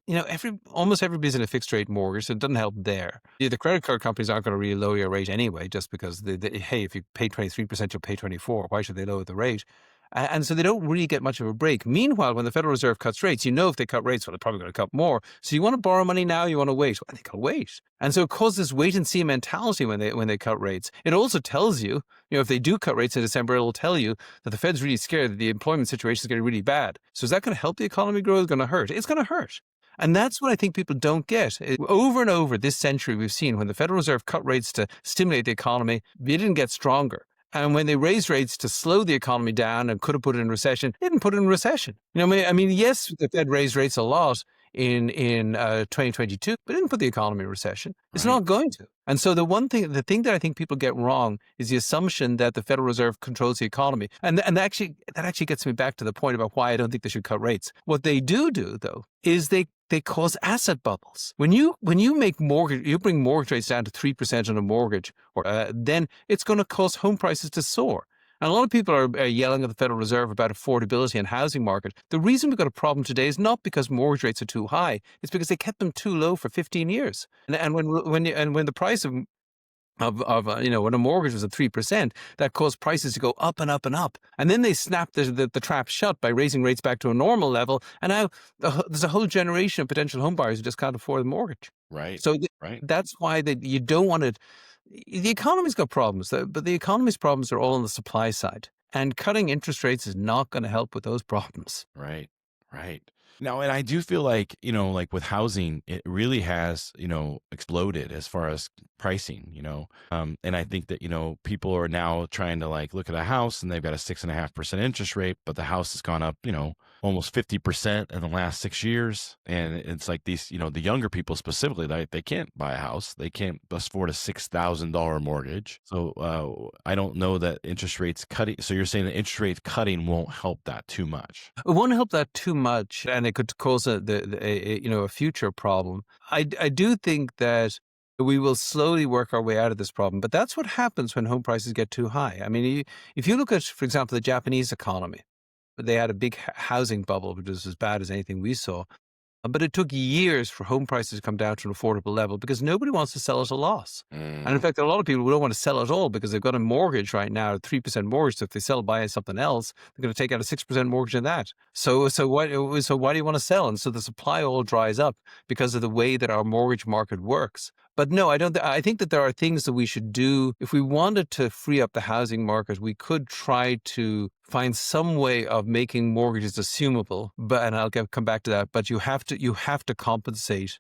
almost everybody's in a fixed rate mortgage, so it doesn't help there. The credit card companies aren't going to really lower your rate anyway, just because, hey, if you pay 23%, you'll pay 24%. Why should they lower the rate? And so they don't really get much of a break. Meanwhile, when the Federal Reserve cuts rates, if they cut rates, well, they're probably going to cut more. So you want to borrow money now, you want to wait. Well, I think I'll wait. And so it causes this wait and see mentality when they cut rates. It also tells you, if they do cut rates in December, it'll tell you that the Fed's really scared that the employment situation is getting really bad. So is that going to help the economy grow? It's going to hurt. It's going to hurt. And that's what I think people don't get. Over and over this century, we've seen when the Federal Reserve cut rates to stimulate the economy, they didn't get stronger. And when they raised rates to slow the economy down and could have put it in recession, they didn't put it in recession. I mean, yes, the Fed raised rates a lot in 2022, but it didn't put the economy in recession. It's Right. not going to. And so the thing that I think people get wrong is the assumption that the Federal Reserve controls the economy. And that actually gets me back to the point about why I don't think they should cut rates. What they do though is they cause asset bubbles. When you bring mortgage rates down to 3% on a mortgage, or then it's going to cause home prices to soar. And a lot of people are yelling at the Federal Reserve about affordability and housing market. The reason we've got a problem today is not because mortgage rates are too high; it's because they kept them too low for 15 years. And when the price of when a mortgage was at 3%, that caused prices to go up and up and up. And then they snapped the trap shut by raising rates back to a normal level. And now there's a whole generation of potential home buyers who just can't afford the mortgage. Right. So Right. that's why you don't want to. The economy's got problems, but the economy's problems are all on the supply side. And cutting interest rates is not going to help with those problems. Right. Right. Now, and I do feel like, like with housing, it really has, exploded as far as pricing. And I think that, people are now trying to like look at a house and they've got a 6.5% interest rate, but the house has gone up, almost 50% in the last 6 years. And it's like these, the younger people specifically, they can't buy a house. They can't afford a $6,000 mortgage. So I don't know that interest rates cutting. So you're saying that interest rates cutting won't help that too much. It won't help that too much, and it could cause a future problem. I do think that we will slowly work our way out of this problem, but that's what happens when home prices get too high. I mean, if you look at, for example, the Japanese economy, they had a big housing bubble, which was as bad as anything we saw. But it took years for home prices to come down to an affordable level because nobody wants to sell at a loss. And in Mm, fact, a lot of people don't want to sell at all because they've got a mortgage right now, a 3% mortgage. So if they sell buy something else, they're going to take out a 6% mortgage on that. So why do you want to sell? And so the supply all dries up because of the way that our mortgage market works. But no, I don't. I think that there are things that we should do. If we wanted to free up the housing market, we could try to find some way of making mortgages assumable. And I'll come back to that. But you have to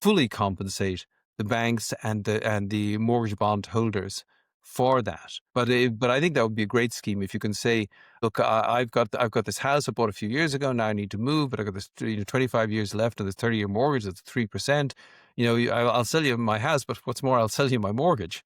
fully compensate the banks and the mortgage bond holders for that. But I think that would be a great scheme if you can say, look, I've got this house I bought a few years ago. Now I need to move, but I've got this 25 years left on this 30-year mortgage. That's 3%. I'll sell you my house, but what's more, I'll sell you my mortgage.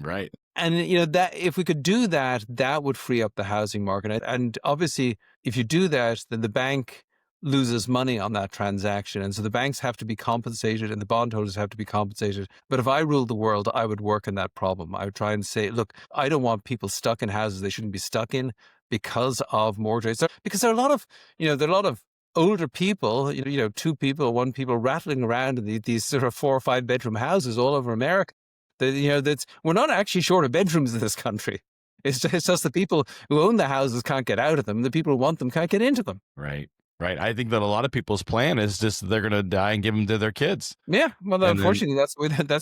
right. And that if we could do that, that would free up the housing market. And obviously, if you do that, then the bank loses money on that transaction, and so the banks have to be compensated, and the bondholders have to be compensated. But if I ruled the world, I would work on that problem. I would try and say, look, I don't want people stuck in houses they shouldn't be stuck in because of mortgage rates. Because there are a lot of older people, two people, one people rattling around in these sort of 4 or 5 bedroom houses all over America. We're not actually short of bedrooms in this country. It's just the people who own the houses can't get out of them. The people who want them can't get into them. Right. Right. I think that a lot of people's plan is just they're going to die and give them to their kids. Yeah, well, And then, unfortunately, that's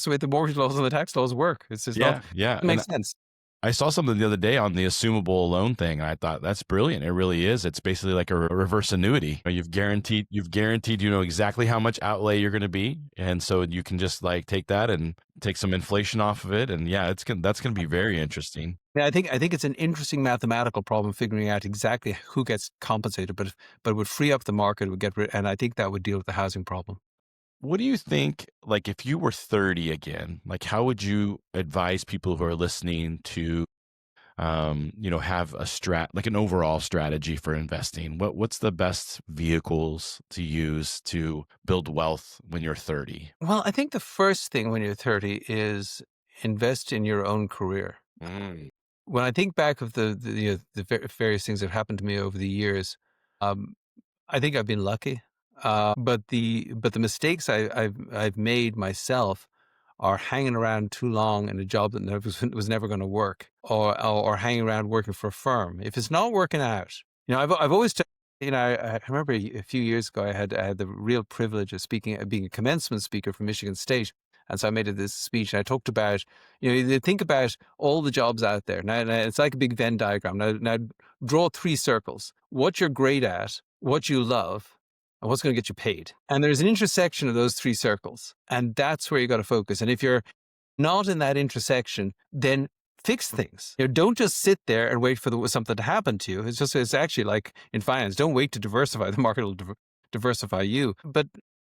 the way the mortgage laws and the tax laws work. It's just not. yeah, yeah. It And makes sense. I saw something the other day on the assumable loan thing, and I thought that's brilliant. It really is. It's basically like a reverse annuity. You've guaranteed, exactly how much outlay you're going to be, and so you can just like take that and take some inflation off of it, and yeah, that's going to be very interesting. Yeah, I think it's an interesting mathematical problem figuring out exactly who gets compensated, but it would free up the market, it would get rid, and I think that would deal with the housing problem. What do you think, like if you were 30 again, like how would you advise people who are listening to have like an overall strategy for investing? What's the best vehicles to use to build wealth when you're 30? Well, I think the first thing when you're 30 is invest in your own career. Mm, When I think back of the various things that have happened to me over the years, um, I think I've been lucky. But the mistakes I've made myself are hanging around too long in a job that was never going to work, or hanging around working for a firm. If it's not working out, I've always. I remember a few years ago, I had the real privilege of being a commencement speaker for Michigan State. And so I made this speech and I talked about, you think about all the jobs out there. Now it's like a big Venn diagram. Now draw 3 circles: what you're great at, what you love, and what's going to get you paid. And there's an intersection of those 3 circles. And that's where you got to focus. And if you're not in that intersection, then fix things. Don't just sit there and wait for something to happen to you. It's actually like in finance. Don't wait to diversify. The market will diversify you. But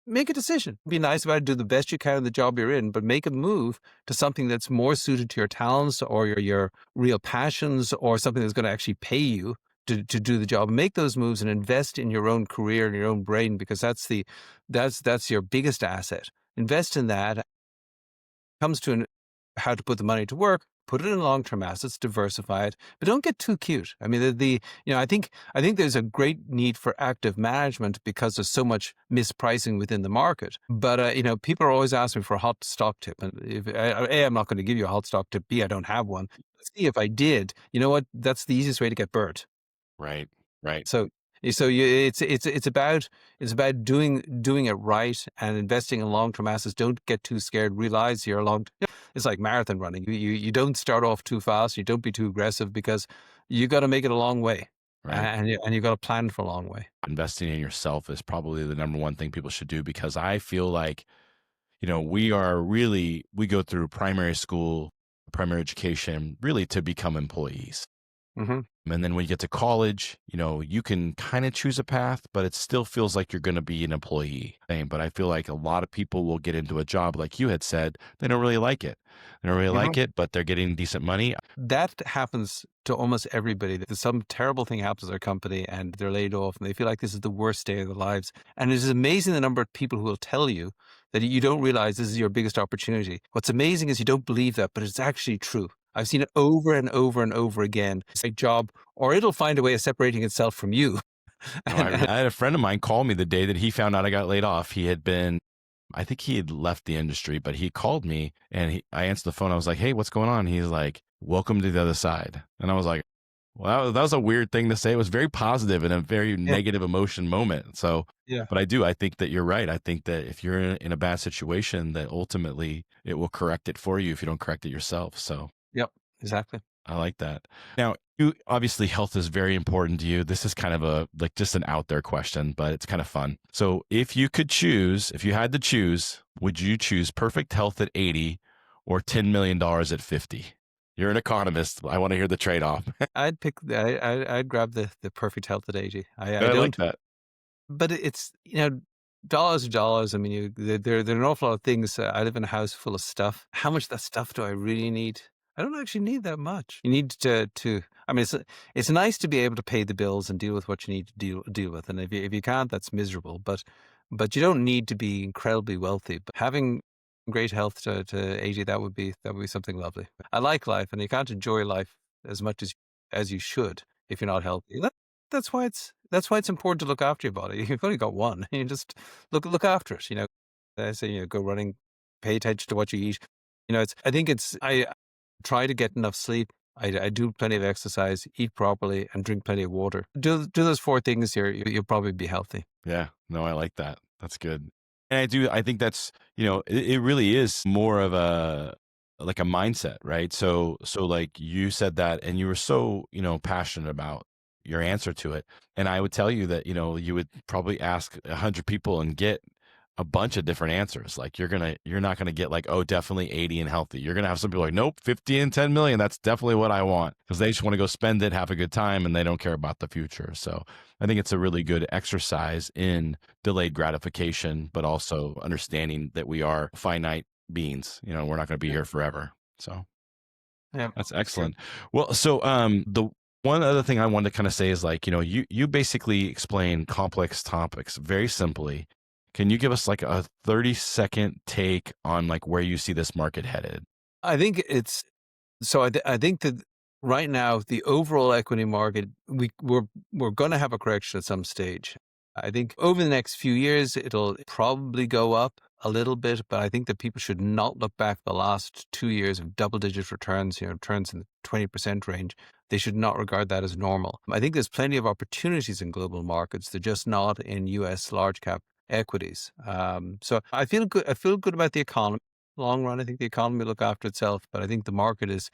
make a decision. Be nice about it. Do the best you can in the job you're in, but make a move to something that's more suited to your talents or your real passions, or something that's going to actually pay you to do the job. Make those moves and invest in your own career and your own brain, because that's your biggest asset. Invest in that. Comes to how to put the money to work, put it in long-term assets, diversify it, but don't get too cute. I mean, I think there's a great need for active management because there's so much mispricing within the market. But people are always asking for a hot stock tip, and I'm not going to give you a hot stock tip. B, I don't have one. C, if I did, you know what? That's the easiest way to get burnt. Right. Right. So it's about doing it right and investing in long-term assets. Don't get too scared. Realize you're it's like marathon running. You don't start off too fast. You don't be too aggressive, because you got to make it a long way, Right. and you got to plan for a long way. Investing in yourself is probably the number one thing people should do, because I feel like, we go through primary school, primary education, really to become employees. Hmm. And then when you get to college, you can kind of choose a path, but it still feels like you're going to be an employee. But I feel like a lot of people will get into a job, like you had said, they don't really like it. They don't really Hmm. like it, but they're getting decent money. That happens to almost everybody. That some terrible thing happens to their company and they're laid off, and they feel like this is the worst day of their lives. And it is amazing the number of people who will tell you that you don't realize this is your biggest opportunity. What's amazing is you don't believe that, but it's actually true. I've seen it over and over and over again. It's a job, or it'll find a way of separating itself from you. No, And I had a friend of mine call me the day that he found out I got laid off. I think he had left the industry, but he called me and I answered the phone. I was like, "Hey, what's going on?" He's like, "Welcome to the other side." And I was like, well, that was a weird thing to say. It was very positive in a very yeah, negative emotion moment. So, yeah, but I think that you're right. I think that if you're in a bad situation, that ultimately it will correct it for you if you don't correct it yourself. So yep, exactly. I like that. Now, obviously health is very important to you. This is kind of just an out there question, but it's kind of fun. So if you had to choose, would you choose perfect health at 80 or $10 million at 50? You're an economist. I want to hear the trade off. I'd grab the perfect health at 80. I I like don't. that. But it's, dollars are dollars. I mean, there are an awful lot of things. I live in a house full of stuff. How much of that stuff do I really need? I don't actually need that much. You need I mean, it's nice to be able to pay the bills and deal with what you need to deal with. And if you can't, that's miserable. But you don't need to be incredibly wealthy. But having great health to 80, that would be something lovely. I like life, and you can't enjoy life as much as you should if you're not healthy. That's why it's important to look after your body. You've only got one. You just look after it. I say, go running, pay attention to what you eat. I try to get enough sleep. I do plenty of exercise, eat properly, and drink plenty of water. Do those four things here, you'll probably be healthy. Yeah, no, I like that. That's good. And I think that's, it really is more of like a mindset, right? So like you said that and you were so, passionate about your answer to it. And I would tell you that, you would probably ask 100 people and get a bunch of different answers. Like you're not gonna get like, oh, definitely 80 and healthy. You're gonna have some people like, nope, 50 and 10 million. That's definitely what I want, because they just want to go spend it, have a good time, and they don't care about the future. So I think it's a really good exercise in delayed gratification, but also understanding that we are finite beings. We're not gonna be Yeah, here forever. So yeah, that's it's true. excellent. Well, so the one other thing I wanted to kind of say is like, you basically explain complex topics very simply. Can you give us like a 30-second take on like where you see this market headed? I think it's so. I think that right now the overall equity market, we're going to have a correction at some stage. I think over the next few years it'll probably go up a little bit, but I think that people should not look back the last 2 years of double-digit returns, returns in the 20% range. They should not regard that as normal. I think there's plenty of opportunities in global markets. They're just not in U.S. large cap equities. So I feel good. I feel good about the economy. Long run, I think the economy will look after itself, but I think the market is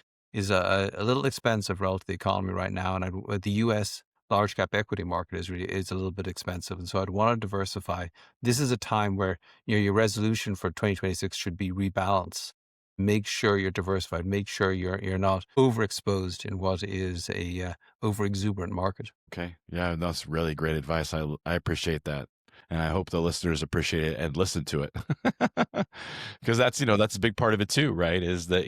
a little expensive relative to the economy right now, and the U.S. large cap equity market is a little bit expensive, and so I'd want to diversify. This is a time where your resolution for 2026 should be rebalance. Make sure you're diversified. Make sure you're not overexposed in what is a over exuberant market. Okay. Yeah, that's really great advice. I appreciate that. And I hope the listeners appreciate it and listen to it. Because that's, that's a big part of it too, right? Is that,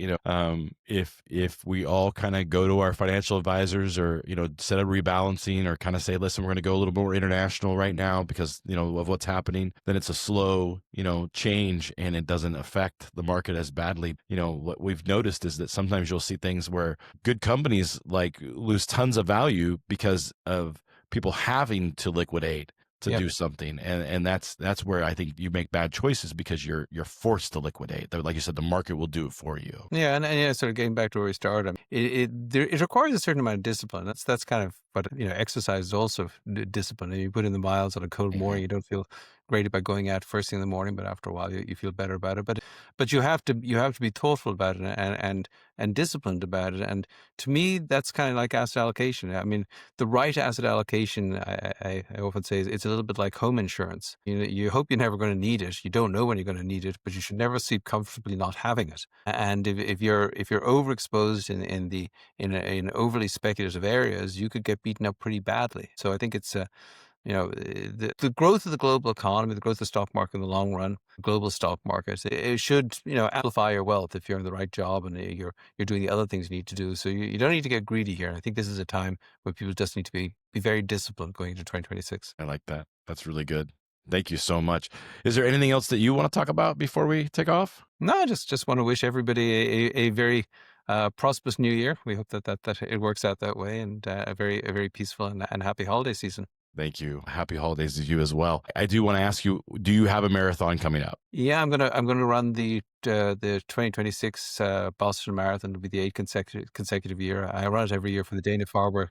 if we all kind of go to our financial advisors or, set a rebalancing or kind of say, listen, we're going to go a little more international right now because, of what's happening, then it's a slow, change and it doesn't affect the market as badly. What we've noticed is that sometimes you'll see things where good companies like lose tons of value because of people having to liquidate to Yeah. do something, and that's where I think you make bad choices because you're forced to liquidate. Like you said, the market will do it for you. Yeah, and yeah, sort of getting back to where we started, it requires a certain amount of discipline. That's kind of, but exercise is also discipline. And you put in the miles on a cold Mhm. morning, you don't feel great about going out first thing in the morning, but after a while, you feel better about it. But you have to be thoughtful about it and disciplined about it. And to me, that's kind of like asset allocation. I mean, the right asset allocation, I often say, is it's a little bit like home insurance. You hope you're never going to need it. You don't know when you're going to need it, but you should never sleep comfortably not having it. And if you're overexposed in overly speculative areas, you could get beaten up pretty badly. So I think it's the growth of the global economy, the growth of the stock market in the long run, global stock market, it should amplify your wealth if you're in the right job and you're doing the other things you need to do. So you don't need to get greedy here. I think this is a time where people just need to be very disciplined going into 2026. I like that. That's really good. Thank you so much. Is there anything else that you want to talk about before we take off? No, I just want to wish everybody a very prosperous new year. We hope that it works out that way, and a very peaceful and happy holiday season. Thank you. Happy holidays to you as well. I do want to ask you, do you have a marathon coming up? Yeah, I'm gonna run the 2026 Boston Marathon. It'll be the eighth consecutive year. I run it every year for the Dana-Farber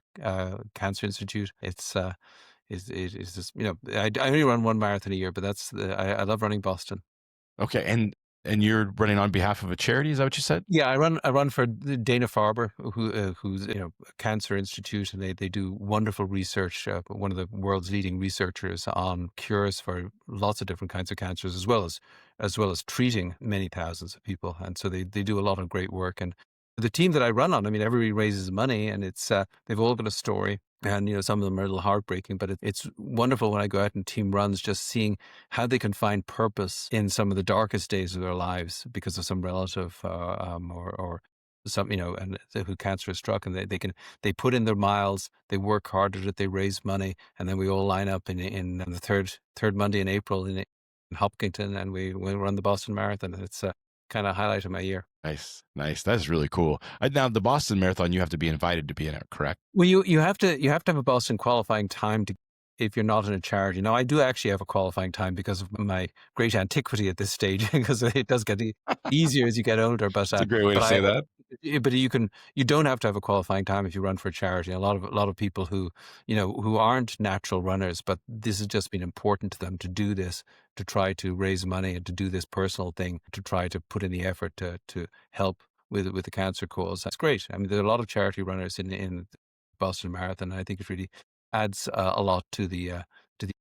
Cancer Institute. Is just I only run one marathon a year, but I love running Boston. Okay, and you're running on behalf of a charity, is that what you said? Yeah, I run for the Dana-Farber, who's a cancer institute, and they do wonderful research. One of the world's leading researchers on cures for lots of different kinds of cancers, as well as treating many thousands of people. And so they do a lot of great work. And the team that I run on, I mean, everybody raises money, and it's they've all got a story. And some of them are a little heartbreaking, but it's wonderful when I go out and team runs, just seeing how they can find purpose in some of the darkest days of their lives because of some relative or some and who cancer has struck, and they put in their miles, they work hard at it, they raise money, and then we all line up in the third Monday in April in Hopkinton, and we run the Boston Marathon. And it's a kind of highlight of my year. Nice, nice. That's really cool. Now, the Boston Marathon, you have to be invited to be in it, correct? Well, you have to have a Boston qualifying time to if you're not in a charity. Now, I do actually have a qualifying time because of my great antiquity at this stage, because it does get easier as you get older. But It's a great way to say that. but you don't have to have a qualifying time if you run for a charity. A lot of people who aren't natural runners, but this has just been important to them to do this, to try to raise money and to do this personal thing, to try to put in the effort to help with the cancer cause. That's great. I mean, there are a lot of charity runners in Boston Marathon, and I think it really adds a lot to the.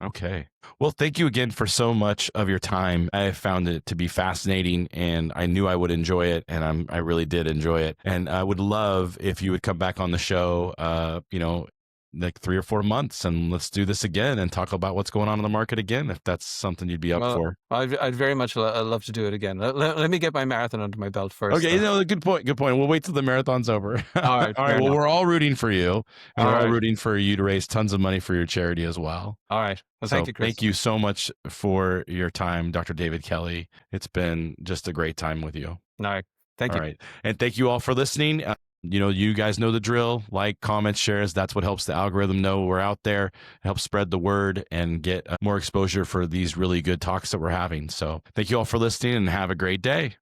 Okay. Well, thank you again for so much of your time. I found it to be fascinating and I knew I would enjoy it, and I really did enjoy it. And I would love if you would come back on the show, like 3 or 4 months, and let's do this again and talk about what's going on in the market again, if that's something you'd be up Well, for. I'd very much love to do it again. Let me get my marathon under my belt first, Okay, though. good point. Good point. We'll wait till the marathon's over. All right, All right. fair Well, enough. we're all rooting for you, and All we're all right, rooting for you to raise tons of money for your charity as well. all right. Well, thank So you, Chris. thank you so much for your time, Dr. David Kelly. It's been just a great time with you. All right, thank All you. right. And thank you all for listening. You guys know the drill. Like, comments, shares. That's what helps the algorithm know we're out there, helps spread the word, and get more exposure for these really good talks that we're having. So thank you all for listening and have a great day.